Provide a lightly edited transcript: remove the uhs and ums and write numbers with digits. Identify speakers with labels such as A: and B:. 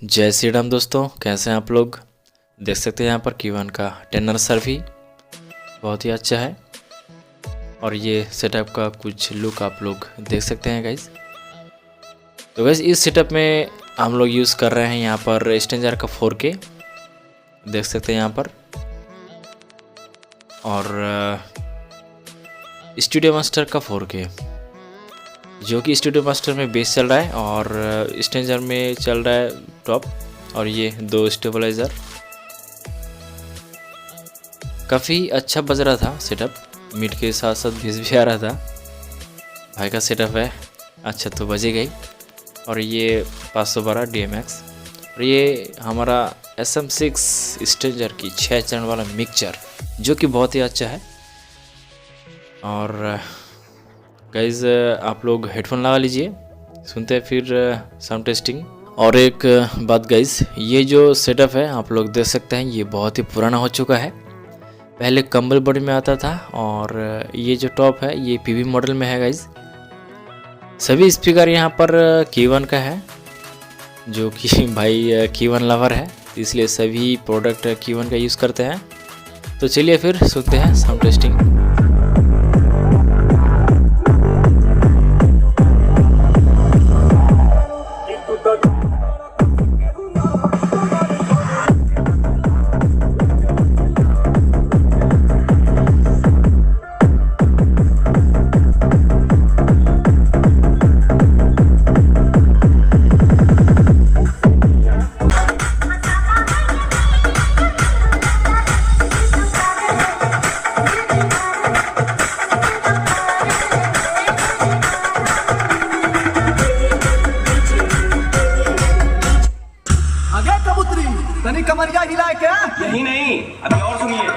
A: जय श्री राम दोस्तों, कैसे हैं आप लोग। देख सकते हैं यहाँ पर कीवन का टेनर सर्वी बहुत ही अच्छा है और ये सेटअप का कुछ लुक आप लोग देख सकते हैं गाइज। तो गाइज इस सेटअप में हम लोग यूज़ कर रहे हैं यहाँ पर स्ट्रेंजर का 4K देख सकते हैं यहाँ पर, और स्टूडियो मास्टर का 4K जो कि स्टूडियो मास्टर में बेस चल रहा है और स्ट्रेंजर में चल रहा है टॉप, और ये दो स्टेबलाइज़र। काफ़ी अच्छा बज रहा था सेटअप, मीट के साथ साथ भेज भी आ रहा था। भाई का सेटअप है अच्छा तो बजेगा ही। और ये 512 DMX और ये हमारा SM6 स्ट्रेंजर की 6 चैनल वाला मिक्सचर जो कि बहुत ही अच्छा है। और गाइज आप लोग हेडफोन लगा लीजिए, सुनते हैं फिर साउंड टेस्टिंग। और एक बात गाइज, ये जो सेटअप है आप लोग देख सकते हैं ये बहुत ही पुराना हो चुका है। पहले कंबल बॉडी में आता था और ये जो टॉप है ये PV मॉडल में है गाइज। सभी स्पीकर यहाँ पर कीवन का है जो कि भाई कीवन लवर है, इसलिए सभी प्रोडक्ट कीवन का यूज़ करते हैं। तो चलिए फिर सुनते हैं साउंड टेस्टिंग।
B: तनी कमरिया हिला के यही नहीं, अभी और सुनिए।